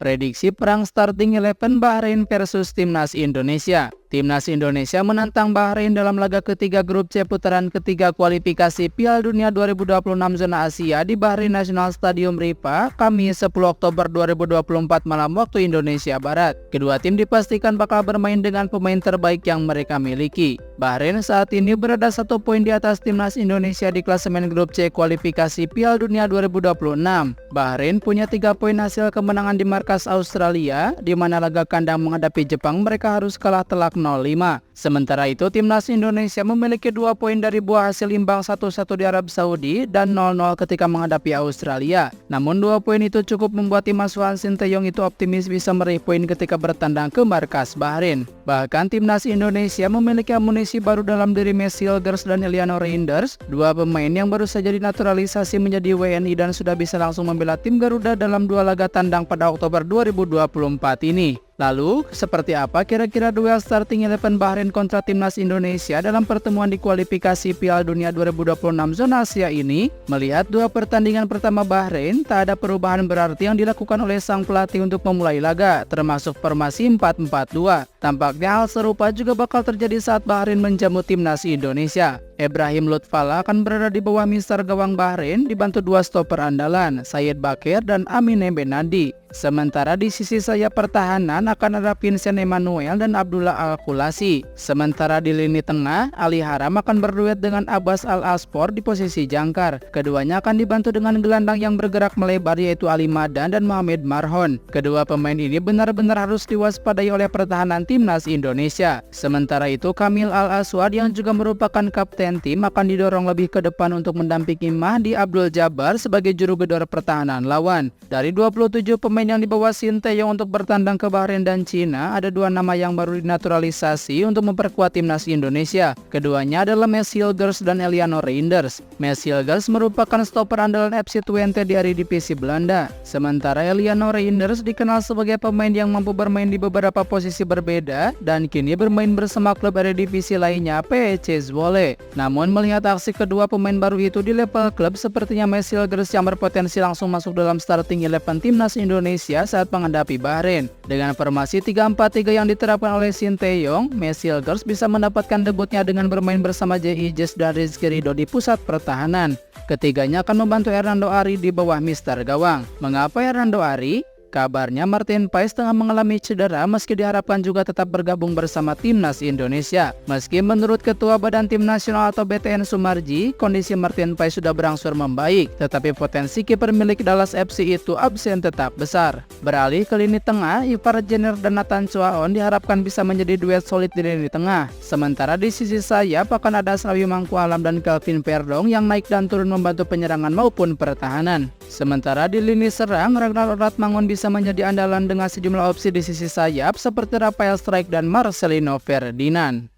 Prediksi perang starting 11 Bahrain versus Timnas Indonesia. Timnas Indonesia menantang Bahrain dalam laga ketiga grup C putaran ketiga kualifikasi Piala Dunia 2026 zona Asia di Bahrain National Stadium Rifa, Kamis 10 Oktober 2024 malam waktu Indonesia Barat. Kedua tim dipastikan bakal bermain dengan pemain terbaik yang mereka miliki. Bahrain saat ini berada 1 poin di atas Timnas Indonesia di klasemen grup C kualifikasi Piala Dunia 2026. Bahrain punya 3 poin hasil kemenangan di markas Australia, di mana laga kandang menghadapi Jepang mereka harus kalah telak 0-5. Sementara itu, Timnas Indonesia memiliki 2 poin dari buah hasil imbang 1-1 di Arab Saudi dan 0-0 ketika menghadapi Australia. Namun 2 poin itu cukup membuat tim asuhan Sinteyong itu optimis bisa meraih poin ketika bertandang ke markas Bahrain. Bahkan Timnas Indonesia memiliki amunisi baru dalam diri Messi Hilgers dan Eliano Reinders, 2 pemain yang baru saja dinaturalisasi menjadi WNI dan sudah bisa langsung membela tim Garuda dalam 2 laga tandang pada Oktober 2024 ini. Lalu, seperti apa kira-kira duel starting 11 Bahrain kontra Timnas Indonesia dalam pertemuan di kualifikasi Piala Dunia 2026 zona Asia ini? Melihat 2 pertandingan pertama Bahrain, tak ada perubahan berarti yang dilakukan oleh sang pelatih untuk memulai laga, termasuk formasi 4-4-2. Tampaknya hal serupa juga bakal terjadi saat Bahrain menjamu Timnas Indonesia. Ibrahim Lutfala akan berada di bawah mister gawang Bahrain dibantu 2 stoper andalan, Said Bakir dan Amine Benadi. Sementara di sisi sayap pertahanan akan ada Vincent Emmanuel dan Abdullah Al-Khulasi. Sementara di lini tengah, Ali Haram akan berduet dengan Abbas Al-Aspor di posisi jangkar. Keduanya akan dibantu dengan gelandang yang bergerak melebar yaitu Ali Madan dan Mohamed Marhon. Kedua pemain ini benar-benar harus diwaspadai oleh pertahanan Timnas Indonesia. Sementara itu, Kamil Al-Aswad yang juga merupakan kapten tim akan didorong lebih ke depan untuk mendampingi Mahdi Abdul Jabbar sebagai juru gedor pertahanan lawan. Dari 27 pemain yang dibawa Sinteyong untuk bertandang ke Bahrain dan Cina, ada 2 nama yang baru dinaturalisasi untuk memperkuat Timnas Indonesia. Keduanya adalah Messi Hilgers dan Eliano Reinders. Messi Hilgers merupakan stopper andalan FC Twente di Eredivisie Belanda. Sementara Eliano Reinders dikenal sebagai pemain yang mampu bermain di beberapa posisi berbeda dan kini bermain bersama klub Eredivisie lainnya PEC Zwolle. Namun melihat aksi kedua pemain baru itu di level klub, sepertinya Messi Hilgers yang berpotensi langsung masuk dalam starting 11 Timnas Indonesia saat menghadapi Bahrain. Dengan formasi 3-4-3 yang diterapkan oleh Sinteyong, Messi Hilgers bisa mendapatkan debutnya dengan bermain bersama J.I. Jes dan Rizky Ridho di pusat pertahanan. Ketiganya akan membantu Hernando Ari di bawah mister gawang. Mengapa Hernando Ari? Kabarnya Martin Paes tengah mengalami cedera meski diharapkan juga tetap bergabung bersama Timnas Indonesia. Meski menurut Ketua Badan Tim Nasional atau BTN Sumarji, kondisi Martin Paes sudah berangsur membaik, tetapi potensi kiper milik Dallas FC itu absen tetap besar. Beralih ke lini tengah, Ivar Jenner dan Nathan Chuaon diharapkan bisa menjadi duet solid di lini tengah. Sementara di sisi sayap akan ada Slawi Mangkualam dan Kelvin Verdong yang naik dan turun membantu penyerangan maupun pertahanan. Sementara di lini serang, Ragnar Ratmangun bisa menjadi andalan dengan sejumlah opsi di sisi sayap seperti Rafael Strijk dan Marcelino Ferdinand.